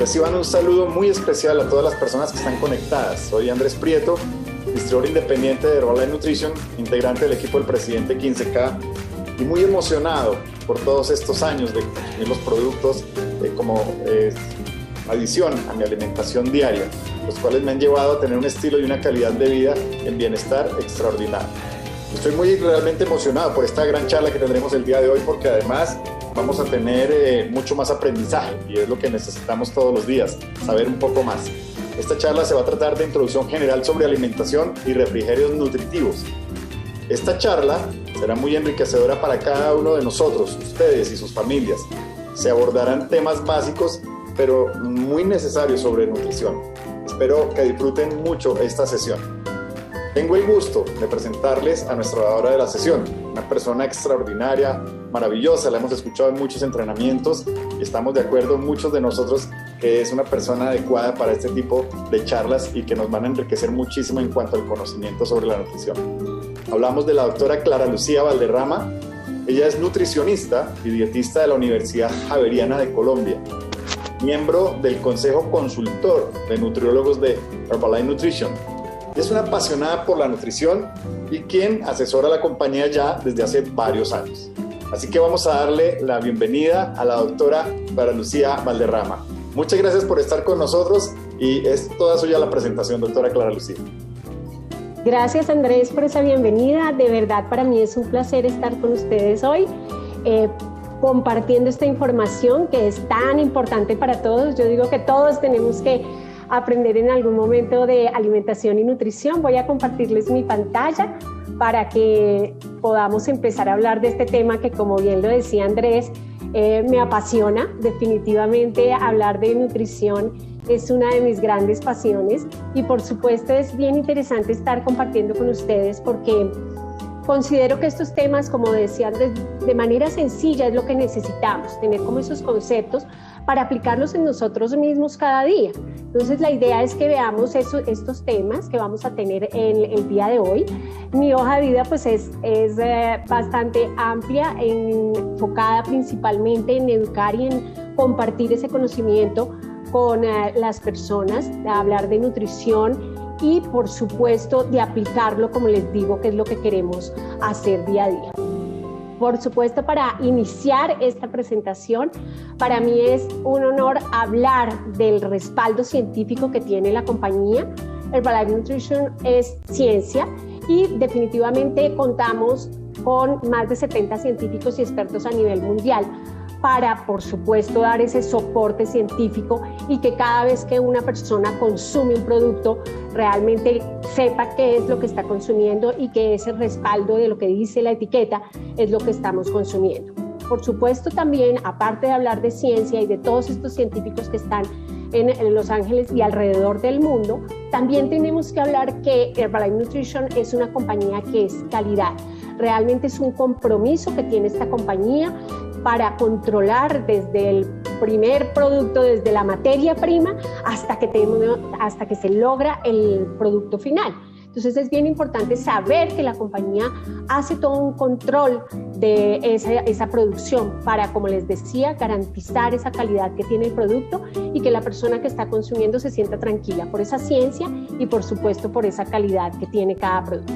Reciban un saludo muy especial a todas las personas que están conectadas. Soy Andrés Prieto, distribuidor independiente de Herbalife Nutrition, integrante del equipo del presidente 15K y muy emocionado por todos estos años de consumir los productos como adición a mi alimentación diaria, los cuales me han llevado a tener un estilo y una calidad de vida en bienestar extraordinario. Estoy realmente emocionado por esta gran charla que tendremos el día de hoy, porque además vamos a tener mucho más aprendizaje y es lo que necesitamos todos los días, saber un poco más. Esta charla se va a tratar de introducción general sobre alimentación y refrigerios nutritivos. Esta charla será muy enriquecedora para cada uno de nosotros, ustedes y sus familias. Se abordarán temas básicos, pero muy necesarios sobre nutrición. Espero que disfruten mucho esta sesión. Tengo el gusto de presentarles a nuestra oradora de la sesión, una persona extraordinaria, maravillosa, la hemos escuchado en muchos entrenamientos y estamos de acuerdo muchos de nosotros que es una persona adecuada para este tipo de charlas y que nos van a enriquecer muchísimo en cuanto al conocimiento sobre la nutrición. Hablamos de la doctora Clara Lucía Valderrama. Ella es nutricionista y dietista de la Universidad Javeriana de Colombia, miembro del Consejo Consultor de Nutriólogos de Herbalife Nutrition. Es una apasionada por la nutrición y quien asesora a la compañía ya desde hace varios años. Así que vamos a darle la bienvenida a la doctora Clara Lucía Valderrama. Muchas gracias por estar con nosotros y es toda suya la presentación, doctora Clara Lucía. Gracias, Andrés, por esa bienvenida. De verdad, para mí es un placer estar con ustedes hoy, compartiendo esta información que es tan importante para todos. Yo digo que todos tenemos que aprender en algún momento de alimentación y nutrición. Voy a compartirles mi pantalla para que podamos empezar a hablar de este tema que, como bien lo decía Andrés, me apasiona. Definitivamente hablar de nutrición es una de mis grandes pasiones y por supuesto es bien interesante estar compartiendo con ustedes porque considero que estos temas, como decía Andrés, de manera sencilla es lo que necesitamos, tener como esos conceptos para aplicarlos en nosotros mismos cada día. Entonces la idea es que veamos estos temas que vamos a tener en el día de hoy. Mi hoja de vida pues es bastante amplia, enfocada principalmente en educar y en compartir ese conocimiento con las personas, de hablar de nutrición y por supuesto de aplicarlo, como les digo, que es lo que queremos hacer día a día. Por supuesto, para iniciar esta presentación, para mí es un honor hablar del respaldo científico que tiene la compañía. Herbalife Nutrition es ciencia y definitivamente contamos con más de 70 científicos y expertos a nivel mundial para, por supuesto, dar ese soporte científico y que cada vez que una persona consume un producto, realmente sepa qué es lo que está consumiendo y que ese respaldo de lo que dice la etiqueta es lo que estamos consumiendo. Por supuesto, también, aparte de hablar de ciencia y de todos estos científicos que están en Los Ángeles y alrededor del mundo, también tenemos que hablar que Herbalife Nutrition es una compañía que es calidad. Realmente es un compromiso que tiene esta compañía para controlar desde el primer producto, desde la materia prima, hasta que se logra el producto final. Entonces es bien importante saber que la compañía hace todo un control de esa producción para, como les decía, garantizar esa calidad que tiene el producto y que la persona que está consumiendo se sienta tranquila por esa ciencia y por supuesto por esa calidad que tiene cada producto.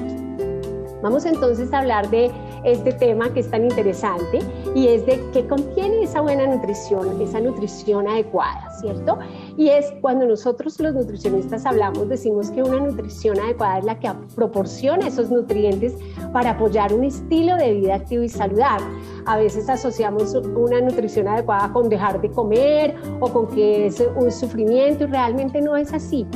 Vamos entonces a hablar de este tema que es tan interesante y es de qué contiene esa buena nutrición, esa nutrición adecuada, ¿cierto? Y es cuando nosotros los nutricionistas hablamos, decimos que una nutrición adecuada es la que proporciona esos nutrientes para apoyar un estilo de vida activo y saludable. A veces asociamos una nutrición adecuada con dejar de comer o con que es un sufrimiento y realmente no es así.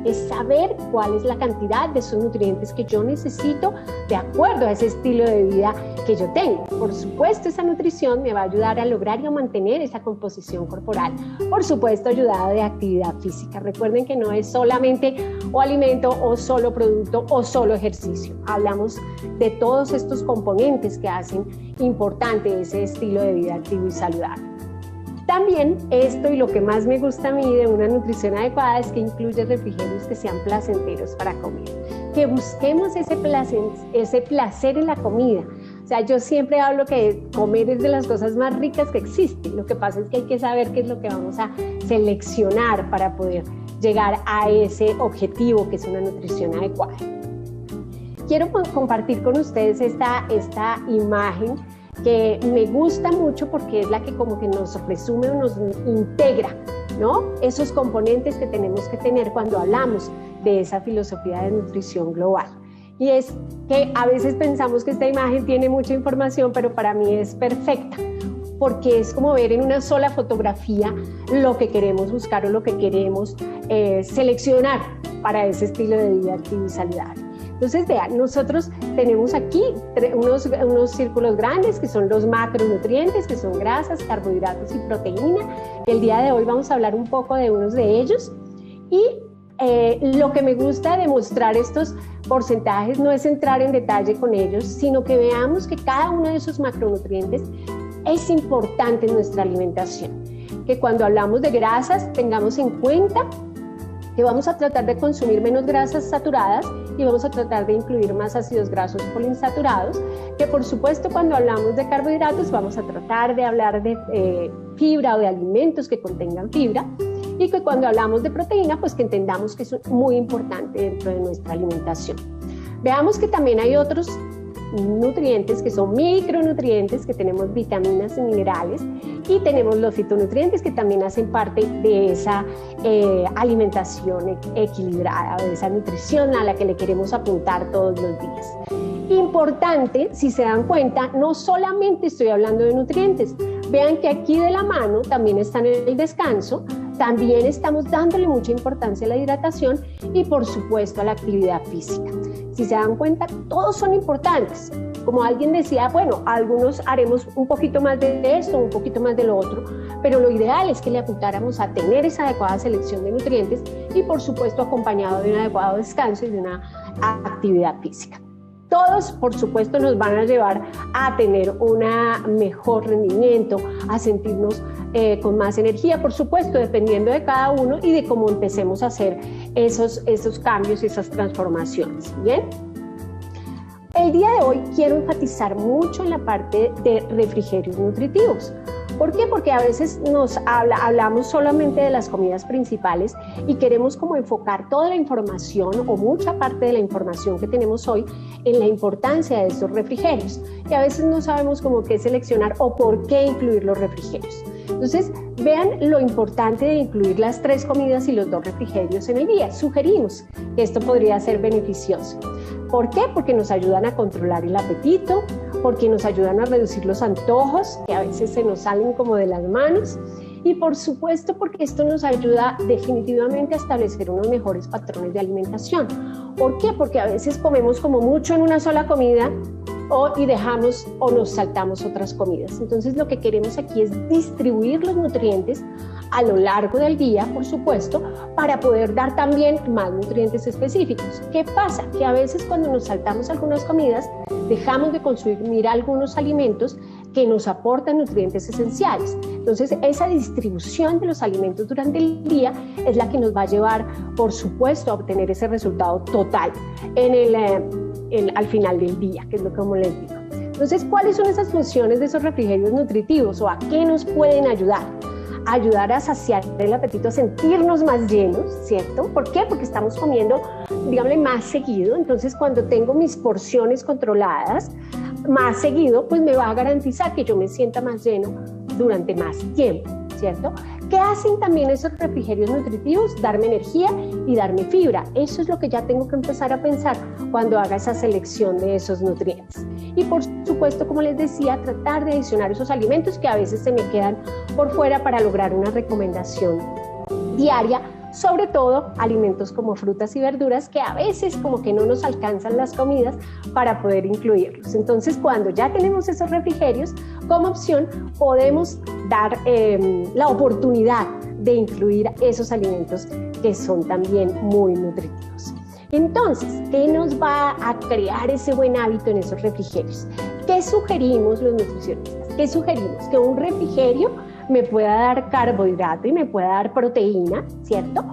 Es saber cuál es la cantidad de esos nutrientes que yo necesito de acuerdo a ese estilo de vida que yo tengo. Por supuesto, esa nutrición me va a ayudar a lograr y a mantener esa composición corporal. Por supuesto, ayudada de actividad física. Recuerden que no es solamente o alimento o solo producto o solo ejercicio. Hablamos de todos estos componentes que hacen importante ese estilo de vida activo y saludable. También esto, y lo que más me gusta a mí de una nutrición adecuada, es que incluye refrigerios que sean placenteros para comer. Que busquemos ese placer en la comida, O sea, yo siempre hablo que comer es de las cosas más ricas que existen. Lo que pasa es que hay que saber qué es lo que vamos a seleccionar para poder llegar a ese objetivo que es una nutrición adecuada. Quiero compartir con ustedes esta imagen que me gusta mucho porque es la que como que nos resume o nos integra, ¿no? Esos componentes que tenemos que tener cuando hablamos de esa filosofía de nutrición global. Y es que a veces pensamos que esta imagen tiene mucha información, pero para mí es perfecta, porque es como ver en una sola fotografía lo que queremos buscar o lo que queremos seleccionar para ese estilo de vida activo y saludable. Entonces, vean, nosotros tenemos aquí unos círculos grandes que son los macronutrientes, que son grasas, carbohidratos y proteína. El día de hoy vamos a hablar un poco de unos de ellos. Y lo que me gusta de mostrar estos porcentajes no es entrar en detalle con ellos, sino que veamos que cada uno de esos macronutrientes es importante en nuestra alimentación. Que cuando hablamos de grasas tengamos en cuenta que vamos a tratar de consumir menos grasas saturadas y vamos a tratar de incluir más ácidos grasos poliinsaturados, que por supuesto cuando hablamos de carbohidratos vamos a tratar de hablar de fibra o de alimentos que contengan fibra, y que cuando hablamos de proteína pues que entendamos que es muy importante dentro de nuestra alimentación. Veamos que también hay otros nutrientes que son micronutrientes, que tenemos vitaminas y minerales, y tenemos los fitonutrientes que también hacen parte de esa alimentación equilibrada, de esa nutrición a la que le queremos apuntar todos los días. Importante, si se dan cuenta, no solamente estoy hablando de nutrientes, vean que aquí de la mano también están el descanso, también estamos dándole mucha importancia a la hidratación y por supuesto a la actividad física. Si se dan cuenta, todos son importantes. Como alguien decía, bueno, algunos haremos un poquito más de esto, un poquito más de lo otro, pero lo ideal es que le apuntáramos a tener esa adecuada selección de nutrientes y por supuesto acompañado de un adecuado descanso y de una actividad física. Todos, por supuesto, nos van a llevar a tener un mejor rendimiento, a sentirnos con más energía, por supuesto, dependiendo de cada uno y de cómo empecemos a hacer esos cambios y esas transformaciones. ¿Bien? El día de hoy quiero enfatizar mucho en la parte de refrigerios nutritivos. ¿Por qué? Porque a veces hablamos solamente de las comidas principales y queremos como enfocar toda la información o mucha parte de la información que tenemos hoy en la importancia de estos refrigerios. Y a veces no sabemos como qué seleccionar o por qué incluir los refrigerios. Entonces, vean lo importante de incluir las 3 comidas y los 2 refrigerios en el día. Sugerimos que esto podría ser beneficioso. ¿Por qué? Porque nos ayudan a controlar el apetito, porque nos ayudan a reducir los antojos, que a veces se nos salen como de las manos, y por supuesto porque esto nos ayuda definitivamente a establecer unos mejores patrones de alimentación. ¿Por qué? Porque a veces comemos como mucho en una sola comida y dejamos o nos saltamos otras comidas. Entonces lo que queremos aquí es distribuir los nutrientes a lo largo del día, por supuesto, para poder dar también más nutrientes específicos. ¿Qué pasa? Que a veces cuando nos saltamos algunas comidas, dejamos de consumir algunos alimentos que nos aportan nutrientes esenciales. Entonces, esa distribución de los alimentos durante el día es la que nos va a llevar, por supuesto, a obtener ese resultado total al final del día, que es lo que como les digo. Entonces, ¿cuáles son esas funciones de esos refrigerios nutritivos o a qué nos pueden ayudar? Ayudar a saciar el apetito, a sentirnos más llenos, ¿cierto? ¿Por qué? Porque estamos comiendo, digámosle, más seguido. Entonces, cuando tengo mis porciones controladas más seguido, pues me va a garantizar que yo me sienta más lleno durante más tiempo, ¿cierto? ¿Qué hacen también esos refrigerios nutritivos? Darme energía y darme fibra. Eso es lo que ya tengo que empezar a pensar cuando haga esa selección de esos nutrientes. Y por supuesto, como les decía, tratar de adicionar esos alimentos que a veces se me quedan por fuera para lograr una recomendación diaria, sobre todo alimentos como frutas y verduras que a veces como que no nos alcanzan las comidas para poder incluirlos. Entonces, cuando ya tenemos esos refrigerios como opción, podemos dar la oportunidad de incluir esos alimentos que son también muy nutritivos. Entonces, ¿qué nos va a crear ese buen hábito en esos refrigerios? ¿Qué sugerimos los nutricionistas? ¿Qué sugerimos? Que un refrigerio me pueda dar carbohidrato y me pueda dar proteína, ¿cierto?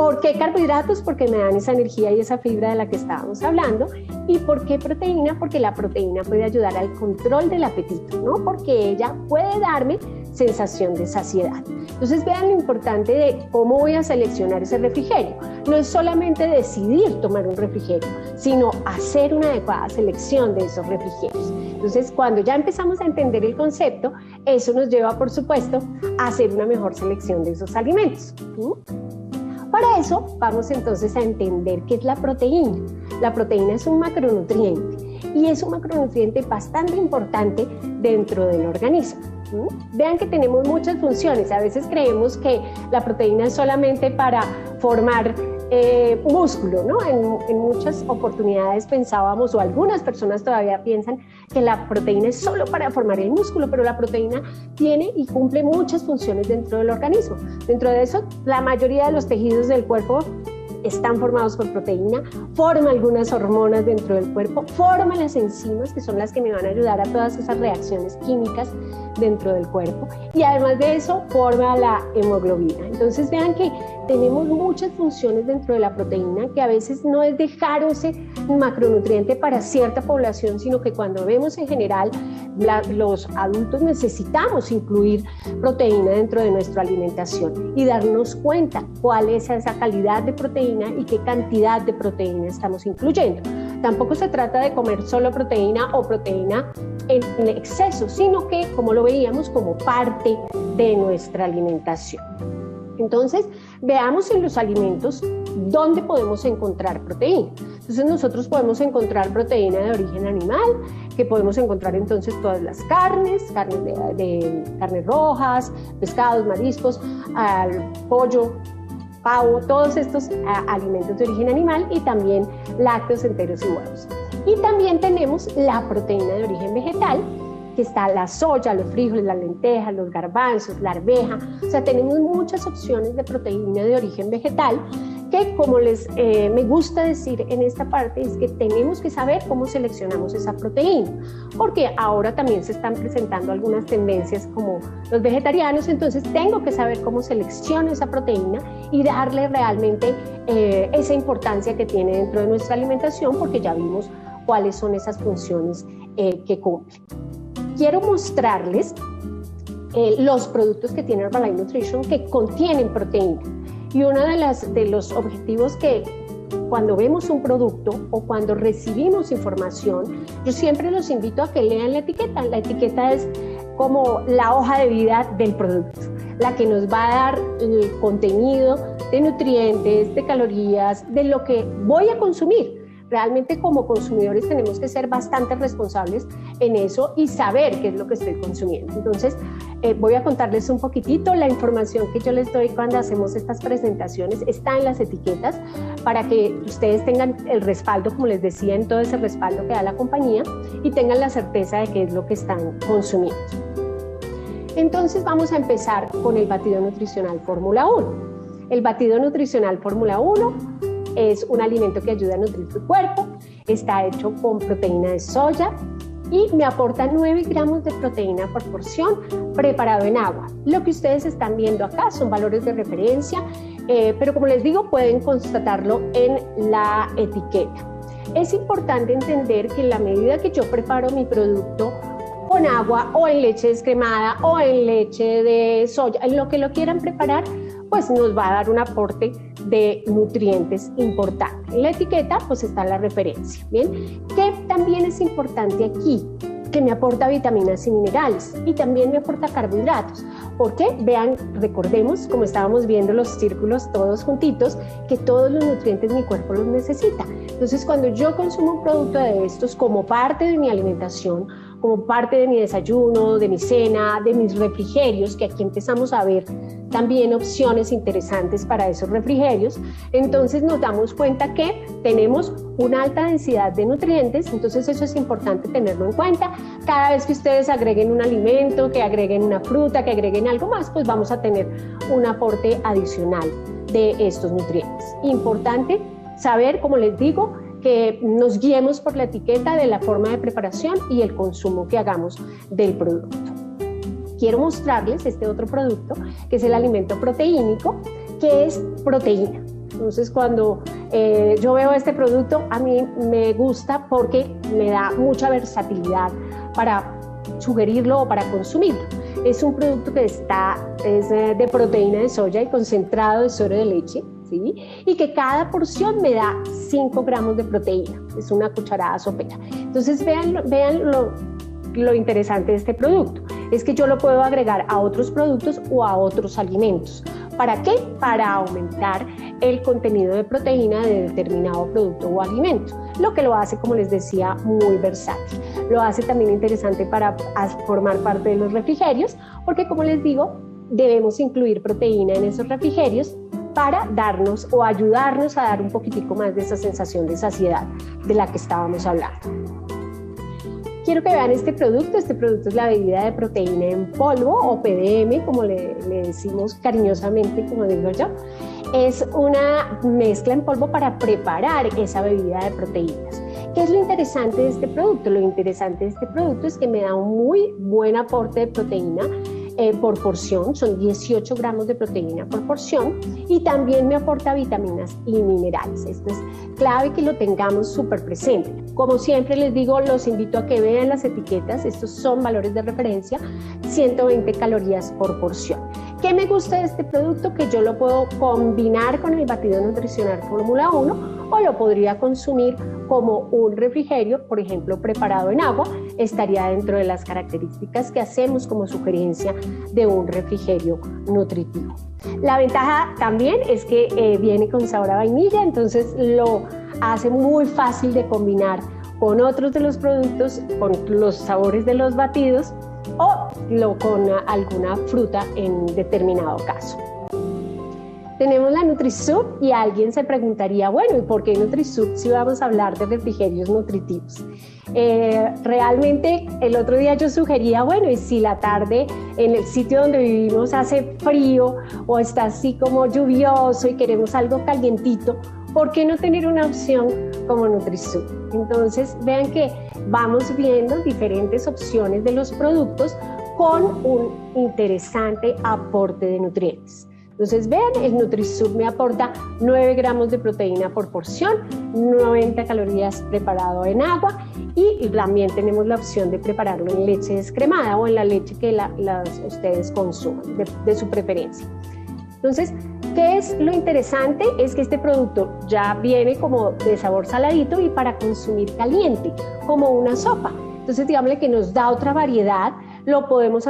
¿Por qué carbohidratos? Porque me dan esa energía y esa fibra de la que estábamos hablando. ¿Y por qué proteína? Porque la proteína puede ayudar al control del apetito, ¿no? Porque ella puede darme sensación de saciedad. Entonces vean lo importante de cómo voy a seleccionar ese refrigerio. No es solamente decidir tomar un refrigerio, sino hacer una adecuada selección de esos refrigerios. Entonces cuando ya empezamos a entender el concepto, eso nos lleva, por supuesto, a hacer una mejor selección de esos alimentos. Para eso vamos entonces a entender qué es la proteína. La proteína es un macronutriente y es un macronutriente bastante importante dentro del organismo. Vean que tenemos muchas funciones. A veces creemos que la proteína es solamente para formar músculo, ¿no? En muchas oportunidades pensábamos, o algunas personas todavía piensan, que la proteína es solo para formar el músculo, pero la proteína tiene y cumple muchas funciones dentro del organismo. Dentro de eso, la mayoría de los tejidos del cuerpo están formados por proteína, forma algunas hormonas dentro del cuerpo, forma las enzimas, que son las que me van a ayudar a todas esas reacciones químicas dentro del cuerpo, y además de eso forma la hemoglobina. Entonces vean que tenemos muchas funciones dentro de la proteína, que a veces no es dejar ese macronutriente para cierta población, sino que cuando vemos en general los adultos necesitamos incluir proteína dentro de nuestra alimentación y darnos cuenta cuál es esa calidad de proteína y qué cantidad de proteína estamos incluyendo. Tampoco se trata de comer solo proteína o proteína en exceso, sino que, como lo veíamos, como parte de nuestra alimentación. Entonces, veamos en los alimentos dónde podemos encontrar proteína. Entonces, nosotros podemos encontrar proteína de origen animal, que podemos encontrar entonces todas las carnes carnes rojas, pescados, mariscos, pollo, pavo, todos estos alimentos de origen animal, y también lácteos enteros y huevos. Y también tenemos la proteína de origen vegetal, que está la soya, los frijoles, las lentejas, los garbanzos, la arveja. O sea, tenemos muchas opciones de proteína de origen vegetal que, como me gusta decir en esta parte, es que tenemos que saber cómo seleccionamos esa proteína, porque ahora también se están presentando algunas tendencias como los vegetarianos. Entonces tengo que saber cómo selecciono esa proteína y darle realmente esa importancia que tiene dentro de nuestra alimentación, porque ya vimos cuáles son esas funciones que cumple. Quiero mostrarles los productos que tiene Herbalife Nutrition que contienen proteína. Y uno de los objetivos que cuando vemos un producto o cuando recibimos información, yo siempre los invito a que lean la etiqueta. La etiqueta es como la hoja de vida del producto, la que nos va a dar el contenido de nutrientes, de calorías, de lo que voy a consumir. Realmente como consumidores tenemos que ser bastante responsables en eso y saber qué es lo que estoy consumiendo. Entonces voy a contarles un poquitito. La información que yo les doy cuando hacemos estas presentaciones está en las etiquetas para que ustedes tengan el respaldo, como les decía, en todo ese respaldo que da la compañía, y tengan la certeza de qué es lo que están consumiendo. Entonces vamos a empezar con el batido nutricional Fórmula 1. El batido nutricional Fórmula 1 es un alimento que ayuda a nutrir tu cuerpo, está hecho con proteína de soya y me aporta 9 gramos de proteína por porción, preparado en agua. Lo que ustedes están viendo acá son valores de referencia, pero como les digo, pueden constatarlo en la etiqueta. Es importante entender que en la medida que yo preparo mi producto con agua o en leche descremada o en leche de soya, en lo que lo quieran preparar, pues nos va a dar un aporte de nutrientes importante. En la etiqueta pues está la referencia, ¿bien? Que también es importante aquí, que me aporta vitaminas y minerales y también me aporta carbohidratos. ¿Por qué? Vean, recordemos, como estábamos viendo los círculos todos juntitos, que todos los nutrientes mi cuerpo los necesita. Entonces, cuando yo consumo un producto de estos como parte de mi alimentación, como parte de mi desayuno, de mi cena, de mis refrigerios, que aquí empezamos a ver también opciones interesantes para esos refrigerios, entonces nos damos cuenta que tenemos una alta densidad de nutrientes. Entonces eso es importante tenerlo en cuenta. Cada vez que ustedes agreguen un alimento, que agreguen una fruta, que agreguen algo más, pues vamos a tener un aporte adicional de estos nutrientes. Importante saber, como les digo, que nos guiemos por la etiqueta de la forma de preparación y el consumo que hagamos del producto. Quiero mostrarles este otro producto, que es el alimento proteínico, que es proteína. Entonces, cuando yo veo este producto, a mí me gusta porque me da mucha versatilidad para sugerirlo o para consumirlo. Es un producto que es de proteína de soya y concentrado de suero de leche, ¿sí? Y que cada porción me da 5 gramos de proteína, es una cucharada sopera. Entonces vean lo interesante de este producto, es que yo lo puedo agregar a otros productos o a otros alimentos. ¿Para qué? Para aumentar el contenido de proteína de determinado producto o alimento, lo que lo hace, como les decía, muy versátil. Lo hace también interesante para formar parte de los refrigerios, porque, como les digo, debemos incluir proteína en esos refrigerios para darnos o ayudarnos a dar un poquitico más de esa sensación de saciedad de la que estábamos hablando. Quiero que vean este producto es la bebida de proteína en polvo o PDM, como le decimos cariñosamente, como digo yo. Es una mezcla en polvo para preparar esa bebida de proteínas. ¿Qué es lo interesante de este producto? Lo interesante de este producto es que me da un muy buen aporte de proteína por porción, son 18 gramos de proteína por porción, y también me aporta vitaminas y minerales. Esto es clave que lo tengamos súper presente. Como siempre les digo, los invito a que vean las etiquetas, estos son valores de referencia, 120 calorías por porción. ¿Qué me gusta de este producto? Que yo lo puedo combinar con el batido nutricional Fórmula 1 o lo podría consumir como un refrigerio, por ejemplo, preparado en agua, estaría dentro de las características que hacemos como sugerencia de un refrigerio nutritivo. La ventaja también es que viene con sabor a vainilla, entonces lo hace muy fácil de combinar con otros de los productos, con los sabores de los batidos o con alguna fruta en determinado caso. Tenemos la NutriSoup y alguien se preguntaría, bueno, ¿y por qué NutriSoup si vamos a hablar de refrigerios nutritivos? Realmente el otro día yo sugería, bueno, y si la tarde en el sitio donde vivimos hace frío o está así como lluvioso y queremos algo calientito, ¿por qué no tener una opción como NutriSoup? Entonces vean que vamos viendo diferentes opciones de los productos con un interesante aporte de nutrientes. Entonces vean, el NutriSoup me aporta 9 gramos de proteína por porción, 90 calorías preparado en agua, y también tenemos la opción de prepararlo en leche descremada o en la leche que ustedes consuman, de su preferencia. Entonces, ¿qué es lo interesante? Es que este producto ya viene como de sabor saladito y para consumir caliente, como una sopa. Entonces, digámosle que nos da otra variedad, lo podemos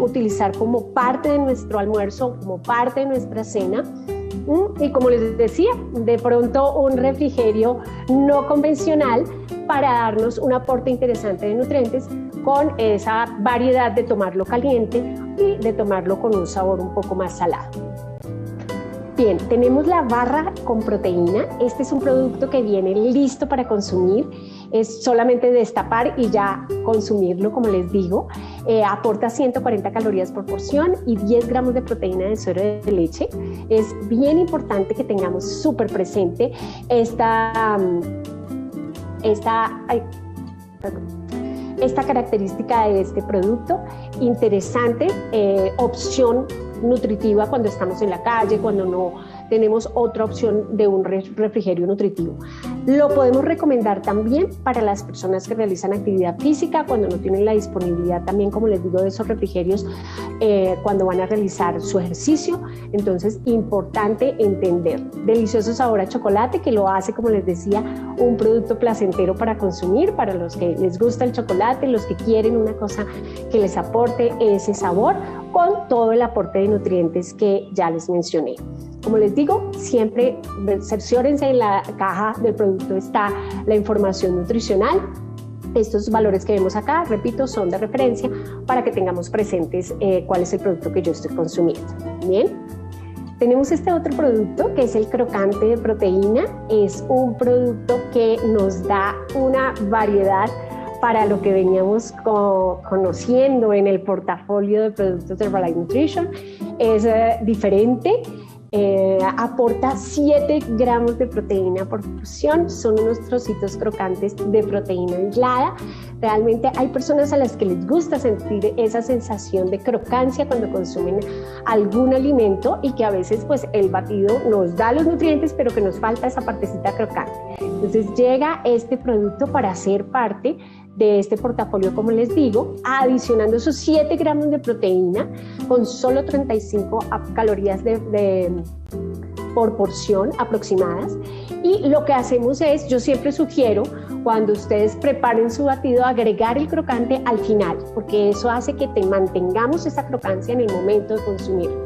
utilizar como parte de nuestro almuerzo, como parte de nuestra cena. Y como les decía, de pronto un refrigerio no convencional para darnos un aporte interesante de nutrientes con esa variedad de tomarlo caliente y de tomarlo con un sabor un poco más salado. Bien, tenemos la barra con proteína. Este es un producto que viene listo para consumir. Es solamente destapar y ya consumirlo, como les digo. Aporta 140 calorías por porción y 10 gramos de proteína de suero de leche. Es bien importante que tengamos súper presente esta característica de este producto. Interesante, opción nutritiva cuando estamos en la calle, cuando no tenemos otra opción de un refrigerio nutritivo. Lo podemos recomendar también para las personas que realizan actividad física, cuando no tienen la disponibilidad también, como les digo, de esos refrigerios cuando van a realizar su ejercicio. Entonces, importante entender. Delicioso sabor a chocolate que lo hace, como les decía, un producto placentero para consumir, para los que les gusta el chocolate, los que quieren una cosa que les aporte ese sabor, con todo el aporte de nutrientes que ya les mencioné. Como les digo, siempre cerciórense en la caja del producto está la información nutricional. Estos valores que vemos acá, repito, son de referencia para que tengamos presentes cuál es el producto que yo estoy consumiendo. Bien, tenemos este otro producto que es el crocante de proteína. Es un producto que nos da una variedad para lo que veníamos conociendo en el portafolio de productos de Herbalife Nutrition. Es diferente. aporta 7 gramos de proteína por porción, son unos trocitos crocantes de proteína aislada. Realmente hay personas a las que les gusta sentir esa sensación de crocancia cuando consumen algún alimento y que a veces pues el batido nos da los nutrientes pero que nos falta esa partecita crocante. Entonces llega este producto para ser parte de este portafolio, como les digo, adicionando esos 7 gramos de proteína con solo 35 calorías por porción aproximadas. Y lo que hacemos es, yo siempre sugiero, cuando ustedes preparen su batido, agregar el crocante al final, porque eso hace que mantengamos esa crocancia en el momento de consumirlo.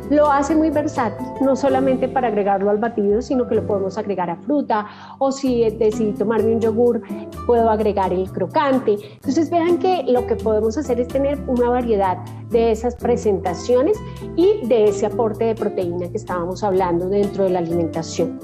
Lo hace muy versátil, no solamente para agregarlo al batido, sino que lo podemos agregar a fruta, o si decidí tomarme un yogur, puedo agregar el crocante. Entonces vean que lo que podemos hacer es tener una variedad de esas presentaciones y de ese aporte de proteína que estábamos hablando dentro de la alimentación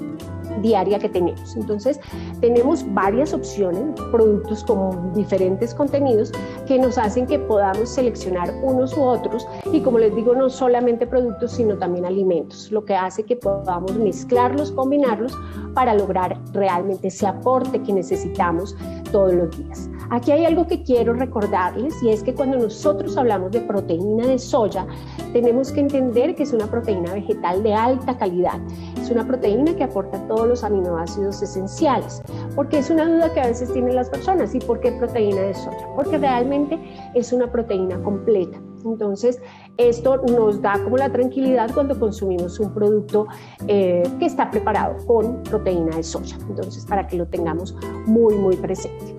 diaria que tenemos. Entonces tenemos varias opciones, productos con diferentes contenidos que nos hacen que podamos seleccionar unos u otros, y como les digo, no solamente productos sino también alimentos, lo que hace que podamos mezclarlos, combinarlos para lograr realmente ese aporte que necesitamos todos los días. Aquí hay algo que quiero recordarles, y es que cuando nosotros hablamos de proteína de soya, tenemos que entender que es una proteína vegetal de alta calidad. Es una proteína que aporta todos los aminoácidos esenciales, porque es una duda que a veces tienen las personas. ¿Y por qué proteína de soya? Porque realmente es una proteína completa. Entonces, esto nos da como la tranquilidad cuando consumimos un producto que está preparado con proteína de soya. Entonces, para que lo tengamos muy, muy presente.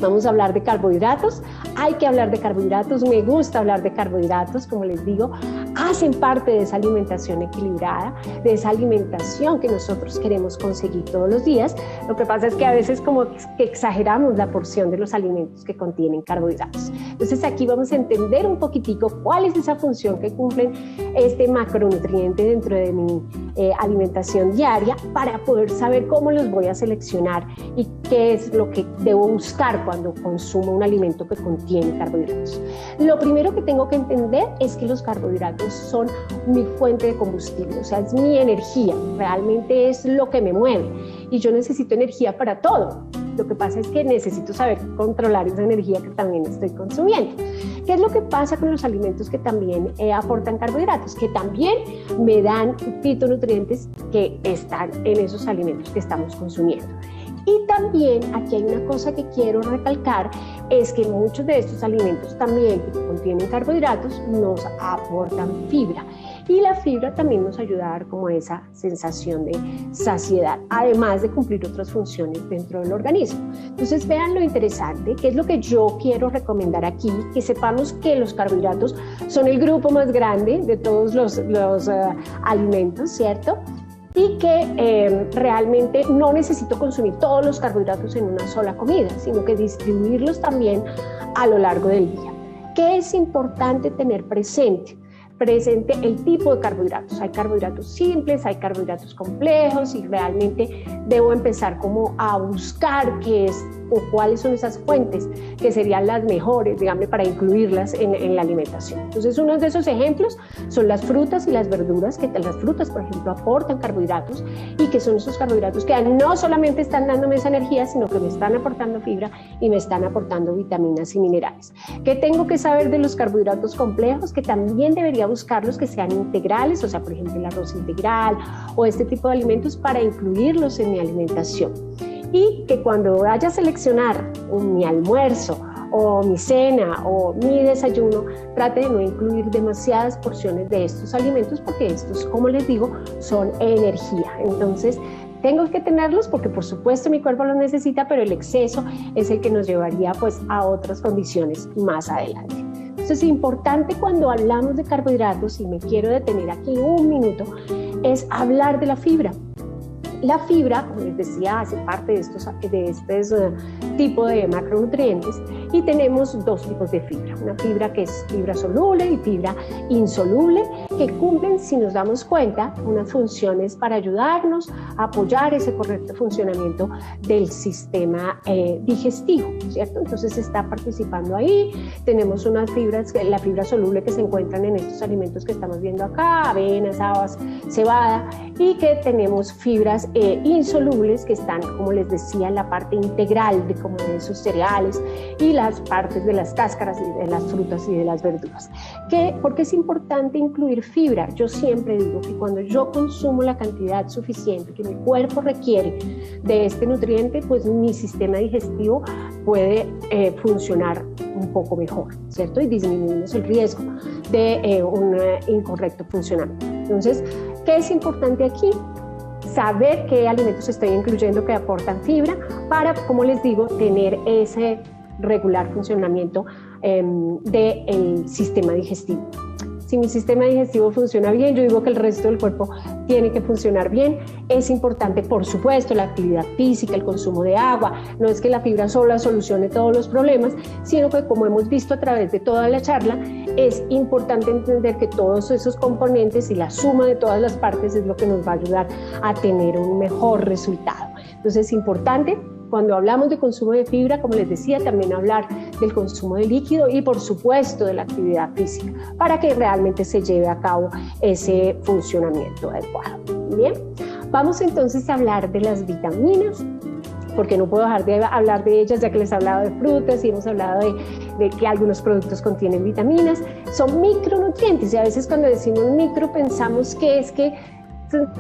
Vamos a hablar de carbohidratos. Hay que hablar de carbohidratos. Me gusta hablar de carbohidratos, como les digo, hacen parte de esa alimentación equilibrada, de esa alimentación que nosotros queremos conseguir todos los días. Lo que pasa es que a veces como que exageramos la porción de los alimentos que contienen carbohidratos. Entonces aquí vamos a entender un poquitico cuál es esa función que cumplen este macronutriente dentro de mi alimentación diaria, para poder saber cómo los voy a seleccionar y qué es lo que debo buscar cuando consumo un alimento que contiene carbohidratos. Lo primero que tengo que entender es que los carbohidratos son mi fuente de combustible, o sea, es mi energía, realmente es lo que me mueve, y yo necesito energía para todo. Lo que pasa es que necesito saber controlar esa energía que también estoy consumiendo. ¿Qué es lo que pasa con los alimentos que también aportan carbohidratos? Que también me dan fitonutrientes que están en esos alimentos que estamos consumiendo. Y también aquí hay una cosa que quiero recalcar, es que muchos de estos alimentos también que contienen carbohidratos nos aportan fibra. Y la fibra también nos ayuda a dar como esa sensación de saciedad, además de cumplir otras funciones dentro del organismo. Entonces vean lo interesante, que es lo que yo quiero recomendar aquí, que sepamos que los carbohidratos son el grupo más grande de todos los alimentos, ¿cierto? Y que realmente no necesito consumir todos los carbohidratos en una sola comida, sino que distribuirlos también a lo largo del día. ¿Qué es importante tener presente? El tipo de carbohidratos. Hay carbohidratos simples, hay carbohidratos complejos, y realmente debo empezar como a buscar qué es o cuáles son esas fuentes que serían las mejores, digamos, para incluirlas en la alimentación. Entonces, uno de esos ejemplos son las frutas y las verduras, que las frutas, por ejemplo, aportan carbohidratos, y que son esos carbohidratos que no solamente están dándome esa energía, sino que me están aportando fibra y me están aportando vitaminas y minerales. ¿Qué tengo que saber de los carbohidratos complejos? Que también debería buscarlos que sean integrales, o sea, por ejemplo, el arroz integral o este tipo de alimentos, para incluirlos en mi alimentación. Y que cuando vaya a seleccionar mi almuerzo o mi cena o mi desayuno, trate de no incluir demasiadas porciones de estos alimentos, porque estos, como les digo, son energía. Entonces, tengo que tenerlos porque por supuesto mi cuerpo los necesita, pero el exceso es el que nos llevaría pues a otras condiciones más adelante. Entonces, es importante cuando hablamos de carbohidratos, y me quiero detener aquí un minuto, es hablar de la fibra. La fibra, como les decía, hace parte de estos tipo de macronutrientes, y tenemos dos tipos de fibra, una fibra que es fibra soluble y fibra insoluble, que cumplen, si nos damos cuenta, unas funciones para ayudarnos a apoyar ese correcto funcionamiento del sistema digestivo, ¿cierto? Entonces está participando ahí. Tenemos unas fibras, la fibra soluble que se encuentran en estos alimentos que estamos viendo acá, avenas, habas, cebada, y que tenemos fibras insolubles que están, como les decía, en la parte integral de como de esos cereales y las partes de las cáscaras y de las frutas y de las verduras. ¿Por qué es importante incluir fibra? Yo siempre digo que cuando yo consumo la cantidad suficiente que mi cuerpo requiere de este nutriente, pues mi sistema digestivo puede funcionar un poco mejor, ¿cierto? Y disminuimos el riesgo de un incorrecto funcionamiento. Entonces, ¿qué es importante aquí? Saber qué alimentos estoy incluyendo que aportan fibra para, como les digo, tener ese regular funcionamiento del sistema digestivo. Si mi sistema digestivo funciona bien, yo digo que el resto del cuerpo tiene que funcionar bien. Es importante, por supuesto, la actividad física, el consumo de agua. No es que la fibra sola solucione todos los problemas, sino que, como hemos visto a través de toda la charla, es importante entender que todos esos componentes y la suma de todas las partes es lo que nos va a ayudar a tener un mejor resultado. Entonces es importante, cuando hablamos de consumo de fibra, como les decía, también hablar del consumo de líquido y, por supuesto, de la actividad física, para que realmente se lleve a cabo ese funcionamiento adecuado. Bien, vamos entonces a hablar de las vitaminas, porque no puedo dejar de hablar de ellas, ya que les he hablado de frutas y hemos hablado de que algunos productos contienen vitaminas. Son micronutrientes, y a veces cuando decimos micro pensamos que es que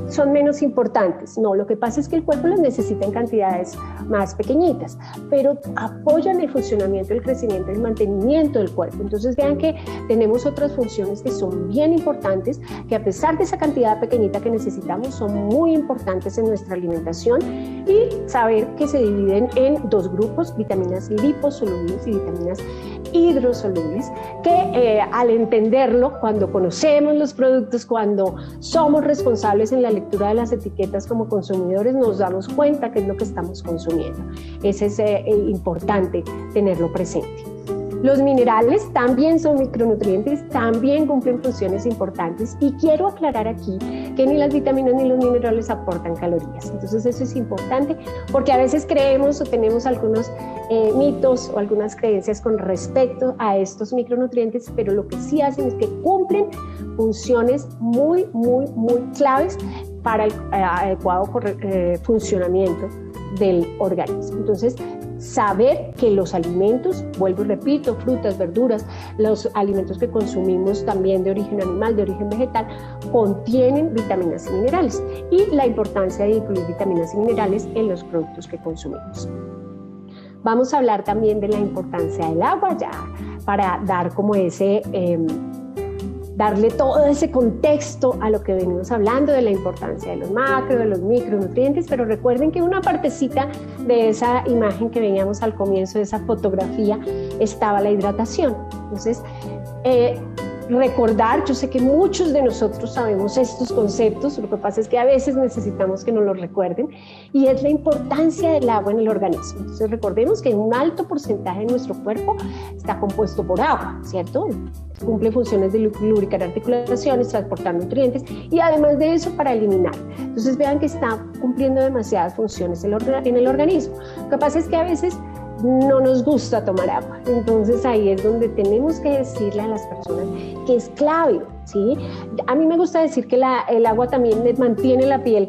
son menos importantes. No, lo que pasa es que el cuerpo las necesita en cantidades más pequeñitas, pero apoyan el funcionamiento, el crecimiento y el mantenimiento del cuerpo. Entonces vean que tenemos otras funciones que son bien importantes, que a pesar de esa cantidad pequeñita que necesitamos, son muy importantes en nuestra alimentación, y saber que se dividen en dos grupos: vitaminas liposolubles y vitaminas hidrosolubles, que al entenderlo, cuando conocemos los productos, cuando somos responsables en la lectura de las etiquetas como consumidores, nos damos cuenta qué es lo que estamos consumiendo. Ese es importante tenerlo presente. Los minerales también son micronutrientes, también cumplen funciones importantes, y quiero aclarar aquí que ni las vitaminas ni los minerales aportan calorías. Entonces eso es importante, porque a veces creemos o tenemos algunos mitos o algunas creencias con respecto a estos micronutrientes, pero lo que sí hacen es que cumplen funciones muy claves para el adecuado funcionamiento del organismo. Entonces, saber que los alimentos, vuelvo y repito, frutas, verduras, los alimentos que consumimos también de origen animal, de origen vegetal, contienen vitaminas y minerales, y la importancia de incluir vitaminas y minerales en los productos que consumimos. Vamos a hablar también de la importancia del agua, ya para dar como darle todo ese contexto a lo que venimos hablando de la importancia de los macro, de los micronutrientes, pero recuerden que una partecita de esa imagen que veíamos al comienzo, de esa fotografía, estaba la hidratación. Entonces, recordar, yo sé que muchos de nosotros sabemos estos conceptos, lo que pasa es que a veces necesitamos que nos los recuerden, y es la importancia del agua en el organismo. Entonces recordemos que un alto porcentaje de nuestro cuerpo está compuesto por agua, ¿cierto? Cumple funciones de lubricar articulaciones, transportar nutrientes, y además de eso para eliminar. Entonces vean que está cumpliendo demasiadas funciones en el organismo. Lo que pasa es que a veces no nos gusta tomar agua. Entonces ahí es donde tenemos que decirle a las personas que es clave, ¿sí? A mí me gusta decir que el agua también mantiene la piel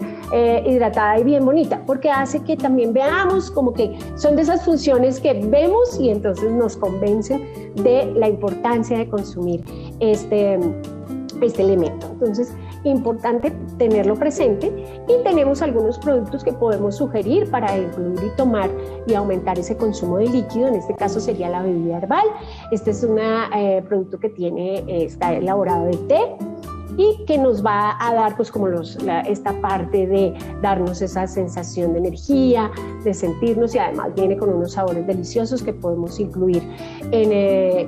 hidratada y bien bonita, porque hace que también veamos como que son de esas funciones que vemos y entonces nos convencen de la importancia de consumir este elemento. Entonces, importante tenerlo presente, y tenemos algunos productos que podemos sugerir para incluir y tomar y aumentar ese consumo de líquido. En este caso sería la bebida herbal. Este es un producto que está elaborado de té y que nos va a dar pues como esta parte de darnos esa sensación de energía, de sentirnos, y además viene con unos sabores deliciosos que podemos incluir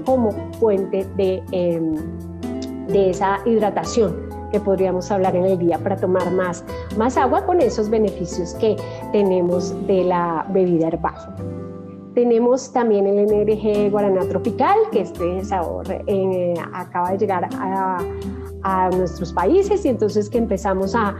como fuente de esa hidratación que podríamos hablar en el día, para tomar más agua con esos beneficios que tenemos de la bebida herbal. Tenemos también el NRG Guaraná Tropical, que este sabor acaba de llegar a nuestros países, y entonces que empezamos a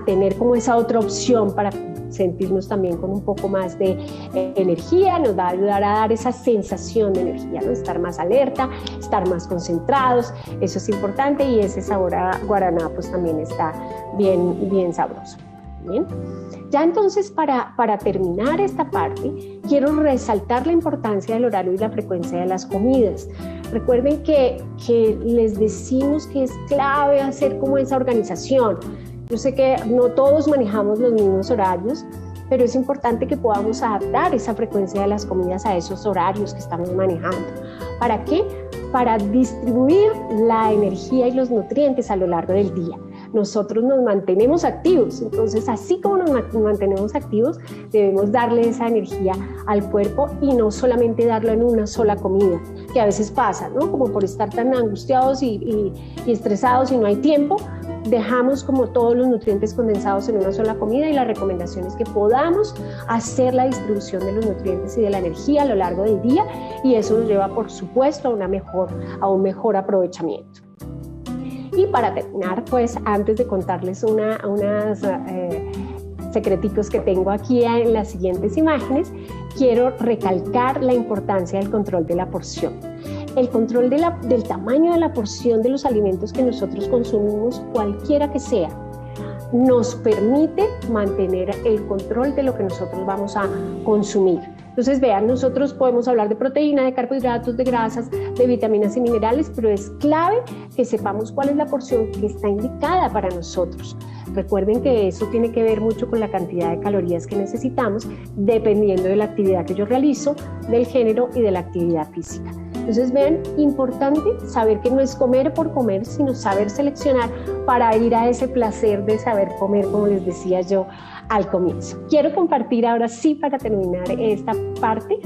tener como esa otra opción para sentirnos también con un poco más de energía. Nos va a ayudar a dar esa sensación de energía, ¿no? Estar más alerta, estar más concentrados, eso es importante, y ese sabor a guaraná pues también está bien sabroso. Bien. Ya entonces, para terminar esta parte, quiero resaltar la importancia del horario y la frecuencia de las comidas. Recuerden que les decimos que es clave hacer como esa organización. Yo sé que no todos manejamos los mismos horarios, pero es importante que podamos adaptar esa frecuencia de las comidas a esos horarios que estamos manejando. ¿Para qué? Para distribuir la energía y los nutrientes a lo largo del día. Nosotros nos mantenemos activos, entonces así como nos mantenemos activos, debemos darle esa energía al cuerpo y no solamente darlo en una sola comida, que a veces pasa, ¿no? Como por estar tan angustiados y estresados y no hay tiempo, dejamos como todos los nutrientes condensados en una sola comida, y la recomendación es que podamos hacer la distribución de los nutrientes y de la energía a lo largo del día, y eso nos lleva, por supuesto, a un mejor aprovechamiento. Y para terminar, pues antes de contarles unas secreticos que tengo aquí en las siguientes imágenes, quiero recalcar la importancia del control de la porción. El control del tamaño de la porción de los alimentos que nosotros consumimos, cualquiera que sea, nos permite mantener el control de lo que nosotros vamos a consumir. Entonces, vean, nosotros podemos hablar de proteína, de carbohidratos, de grasas, de vitaminas y minerales, pero es clave que sepamos cuál es la porción que está indicada para nosotros. Recuerden que eso tiene que ver mucho con la cantidad de calorías que necesitamos, dependiendo de la actividad que yo realizo, del género y de la actividad física. Entonces, vean, importante saber que no es comer por comer, sino saber seleccionar para ir a ese placer de saber comer, como les decía yo al comienzo. Quiero compartir ahora sí, para terminar esta parte,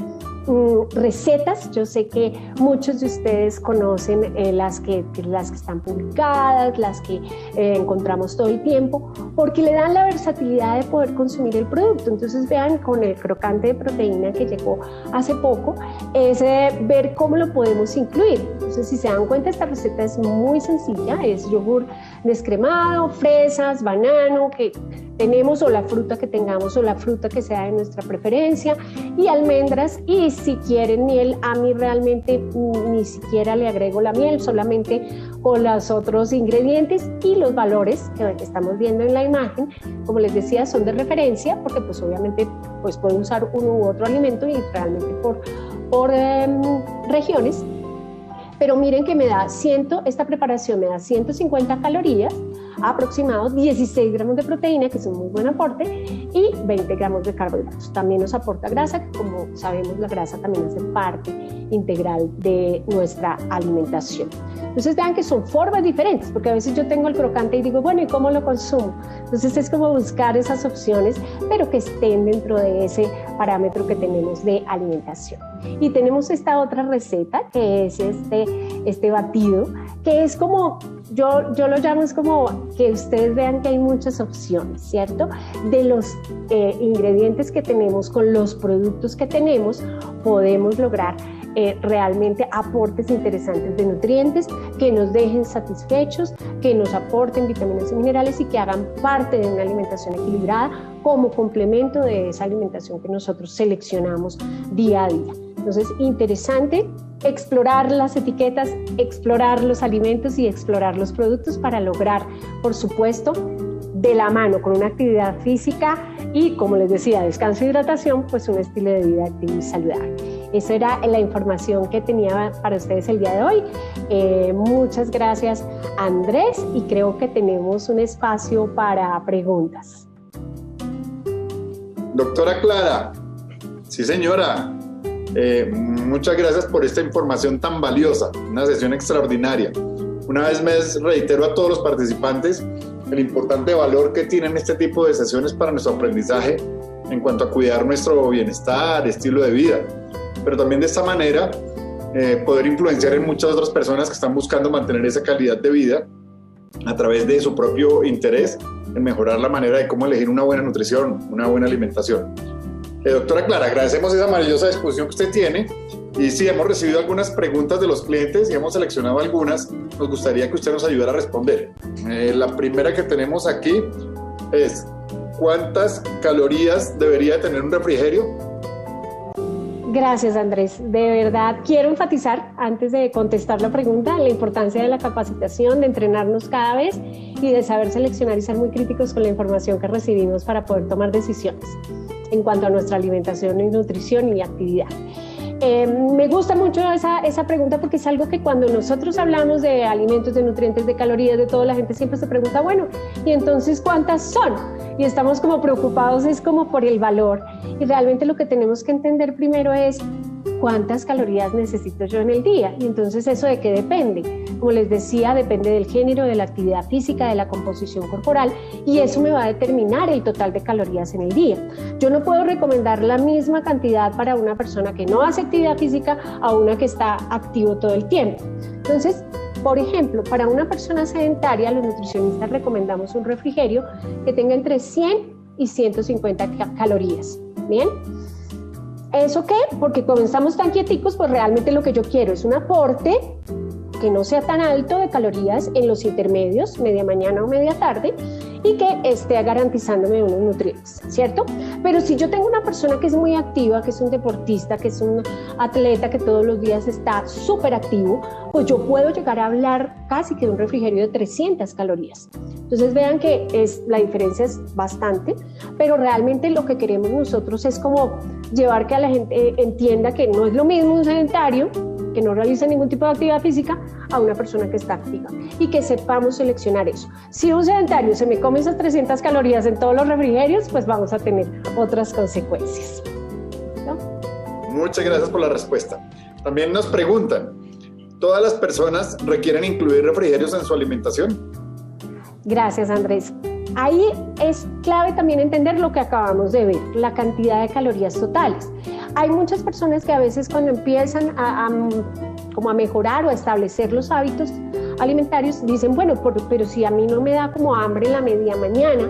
recetas. Yo sé que muchos de ustedes conocen las que están publicadas, las que encontramos todo el tiempo, porque le dan la versatilidad de poder consumir el producto. Entonces, vean, con el crocante de proteína que llegó hace poco, es ver cómo lo podemos incluir. Entonces, si se dan cuenta, esta receta es muy sencilla, es yogur descremado, fresas, banano, que tenemos, o la fruta que tengamos, o la fruta que sea de nuestra preferencia, y almendras, y si quieren miel, a mí realmente ni siquiera le agrego la miel, solamente con los otros ingredientes, y los valores que estamos viendo en la imagen, como les decía, son de referencia, porque pues obviamente pues puedo usar uno u otro alimento, y realmente por regiones. Pero miren que esta preparación me da 150 calorías, aproximados 16 gramos de proteína, que es un muy buen aporte, y 20 gramos de carbohidratos. También nos aporta grasa, que como sabemos, la grasa también hace parte integral de nuestra alimentación. Entonces, vean que son formas diferentes, porque a veces yo tengo el crocante y digo, bueno, ¿y cómo lo consumo? Entonces, es como buscar esas opciones, pero que estén dentro de ese parámetro que tenemos de alimentación. Y tenemos esta otra receta, que es este batido, que es como, yo lo llamo, es como que ustedes vean que hay muchas opciones, ¿cierto? De los ingredientes que tenemos, con los productos que tenemos, podemos lograr realmente aportes interesantes de nutrientes que nos dejen satisfechos, que nos aporten vitaminas y minerales, y que hagan parte de una alimentación equilibrada como complemento de esa alimentación que nosotros seleccionamos día a día. Entonces, interesante explorar las etiquetas, explorar los alimentos y explorar los productos para lograr, por supuesto, de la mano con una actividad física y, como les decía, descanso e hidratación, pues un estilo de vida activo y saludable. Esa era la información que tenía para ustedes el día de hoy. Muchas gracias, Andrés, y creo que tenemos un espacio para preguntas. Doctora Clara, sí señora, muchas gracias por esta información tan valiosa, una sesión extraordinaria. Una vez más reitero a todos los participantes el importante valor que tienen este tipo de sesiones para nuestro aprendizaje en cuanto a cuidar nuestro bienestar, estilo de vida, pero también de esta manera poder influenciar en muchas otras personas que están buscando mantener esa calidad de vida a través de su propio interés en mejorar la manera de cómo elegir una buena nutrición, una buena alimentación. Doctora Clara, agradecemos esa maravillosa disposición que usted tiene. Y sí, hemos recibido algunas preguntas de los clientes y hemos seleccionado algunas. Nos gustaría que usted nos ayudara a responder. La primera que tenemos aquí es: ¿cuántas calorías debería tener un refrigerio? Gracias, Andrés. De verdad, quiero enfatizar, antes de contestar la pregunta, la importancia de la capacitación, de entrenarnos cada vez y de saber seleccionar y ser muy críticos con la información que recibimos para poder tomar decisiones en cuanto a nuestra alimentación y nutrición y actividad. Me gusta mucho esa pregunta porque es algo que cuando nosotros hablamos de alimentos, de nutrientes, de calorías, de todo, la gente siempre se pregunta, bueno, ¿y entonces cuántas son? Y estamos como preocupados, es como por el valor. Y realmente lo que tenemos que entender primero es cuántas calorías necesito yo en el día. Y entonces, ¿eso de qué depende? Como les decía, depende del género, de la actividad física, de la composición corporal, y eso me va a determinar el total de calorías en el día. Yo no puedo recomendar la misma cantidad para una persona que no hace actividad física a una que está activo todo el tiempo. Entonces, por ejemplo, para una persona sedentaria, los nutricionistas recomendamos un refrigerio que tenga entre 100 y 150 calorías. ¿Bien? ¿Eso qué? Porque como estamos tan quieticos, pues realmente lo que yo quiero es un aporte que no sea tan alto de calorías en los intermedios, media mañana o media tarde, y que esté garantizándome unos nutrientes, ¿cierto? Pero si yo tengo una persona que es muy activa, que es un deportista, que es un atleta que todos los días está súper activo, pues yo puedo llegar a hablar casi que de un refrigerio de 300 calorías. Entonces vean que la diferencia es bastante, pero realmente lo que queremos nosotros es como llevar que a la gente entienda que no es lo mismo un sedentario que no realiza ningún tipo de actividad física a una persona que está activa y que sepamos seleccionar eso. Si un sedentario se me come esas 300 calorías en todos los refrigerios, pues vamos a tener otras consecuencias, ¿no? Muchas gracias por la respuesta. También nos preguntan, ¿todas las personas requieren incluir refrigerios en su alimentación? Gracias, Andrés. Ahí es clave también entender lo que acabamos de ver, la cantidad de calorías totales. Hay muchas personas que a veces cuando empiezan como a mejorar o a establecer los hábitos alimentarios dicen, bueno, pero si a mí no me da como hambre en la media mañana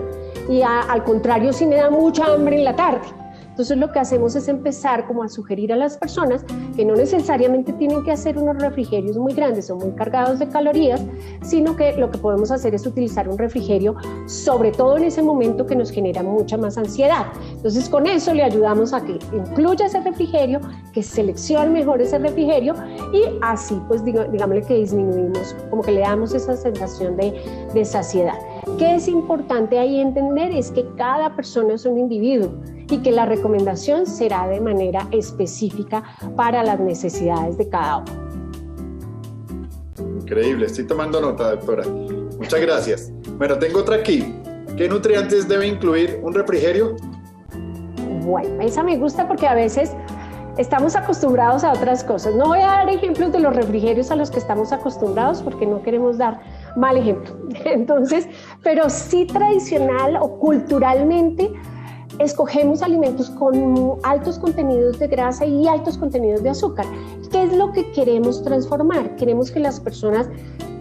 y al contrario sí me da mucha hambre en la tarde. Entonces lo que hacemos es empezar como a sugerir a las personas que no necesariamente tienen que hacer unos refrigerios muy grandes o muy cargados de calorías, sino que lo que podemos hacer es utilizar un refrigerio, sobre todo en ese momento que nos genera mucha más ansiedad. Entonces con eso le ayudamos a que incluya ese refrigerio, que seleccione mejor ese refrigerio y así pues digámosle que disminuimos, como que le damos esa sensación de saciedad. ¿Qué es importante ahí entender? Es que cada persona es un individuo y que la recomendación será de manera específica para las necesidades de cada uno. Increíble, estoy tomando nota, doctora. Muchas gracias. Bueno, tengo otra aquí. ¿Qué nutrientes debe incluir un refrigerio? Bueno, esa me gusta porque a veces estamos acostumbrados a otras cosas. No voy a dar ejemplos de los refrigerios a los que estamos acostumbrados porque no queremos dar mal ejemplo. Entonces, pero sí tradicional o culturalmente escogemos alimentos con altos contenidos de grasa y altos contenidos de azúcar. ¿Qué es lo que queremos transformar? Queremos que las personas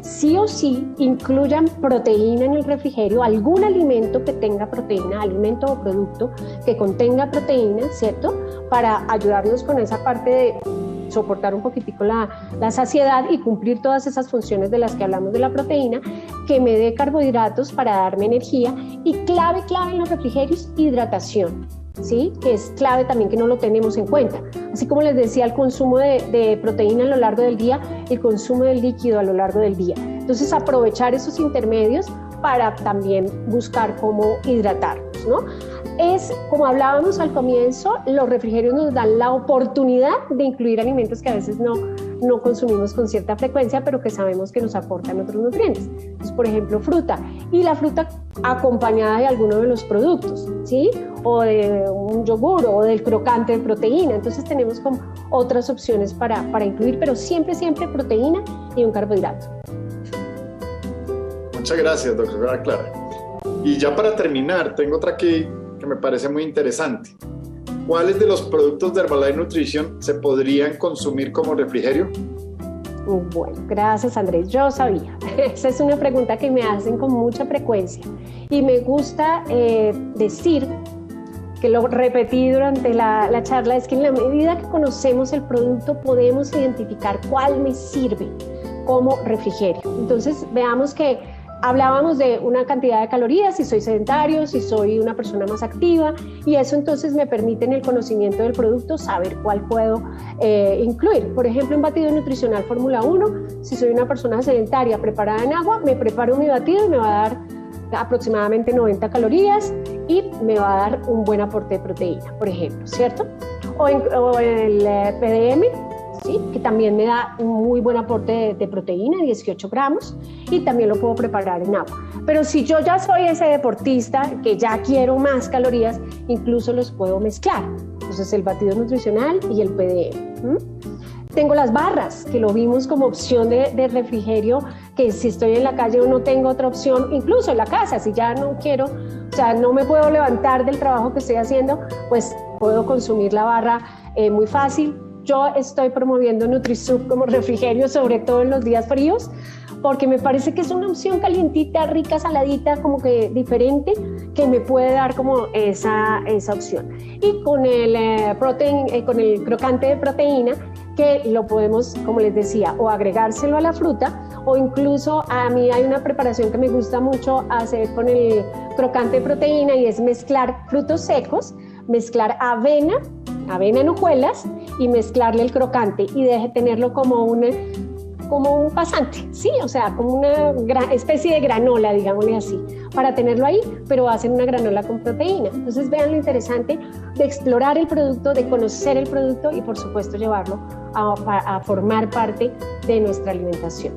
sí o sí incluyan proteína en el refrigerio, algún alimento que tenga proteína, alimento o producto que contenga proteína, ¿cierto? Para ayudarnos con esa parte de soportar un poquitico la saciedad y cumplir todas esas funciones de las que hablamos de la proteína, que me dé carbohidratos para darme energía y clave en los refrigerios, hidratación, ¿sí? Que es clave también que no lo tenemos en cuenta. Así como les decía, el consumo de proteína a lo largo del día, el consumo del líquido a lo largo del día. Entonces aprovechar esos intermedios para también buscar cómo hidratarnos, ¿no? Es, como hablábamos al comienzo, los refrigerios nos dan la oportunidad de incluir alimentos que a veces no consumimos con cierta frecuencia, pero que sabemos que nos aportan otros nutrientes. Entonces, por ejemplo, fruta. Y la fruta acompañada de alguno de los productos, ¿sí? O de un yogur o del crocante de proteína. Entonces tenemos como otras opciones para incluir, pero siempre proteína y un carbohidrato. Muchas gracias, doctora Clara. Y ya para terminar, tengo otra aquí que me parece muy interesante. ¿Cuáles de los productos de Herbalife Nutrition se podrían consumir como refrigerio? Bueno, gracias, Andrés. Yo sabía. Esa es una pregunta que me hacen con mucha frecuencia. Y me gusta decir que lo repetí durante la charla, es que en la medida que conocemos el producto podemos identificar cuál me sirve como refrigerio. Entonces veamos que hablábamos de una cantidad de calorías, si soy sedentario, si soy una persona más activa, y eso entonces me permite en el conocimiento del producto saber cuál puedo incluir. Por ejemplo, en batido nutricional Fórmula 1, si soy una persona sedentaria preparada en agua, me preparo mi batido y me va a dar aproximadamente 90 calorías y me va a dar un buen aporte de proteína, por ejemplo, ¿cierto? O en el PDM, ¿sí? Que también me da un muy buen aporte de proteína, 18 gramos, y también lo puedo preparar en agua. Pero si yo ya soy ese deportista que ya quiero más calorías, incluso los puedo mezclar. Entonces el batido nutricional y el PDM. Tengo las barras, que lo vimos como opción de refrigerio, que si estoy en la calle o no tengo otra opción, incluso en la casa, si ya no quiero, o sea, no me puedo levantar del trabajo que estoy haciendo, pues puedo consumir la barra muy fácil. Yo estoy promoviendo NutriSoup como refrigerio, sobre todo en los días fríos, porque me parece que es una opción calientita, rica, saladita, como que diferente, que me puede dar como esa opción. Y con con el crocante de proteína, que lo podemos, como les decía, o agregárselo a la fruta, o incluso a mí hay una preparación que me gusta mucho hacer con el crocante de proteína, y es mezclar frutos secos, mezclar avena en hojuelas y mezclarle el crocante y tenerlo como un pasante, ¿sí? O sea, como una especie de granola, digámosle así, para tenerlo ahí, pero hacen una granola con proteína. Entonces vean lo interesante de explorar el producto, de conocer el producto y por supuesto llevarlo a formar parte de nuestra alimentación.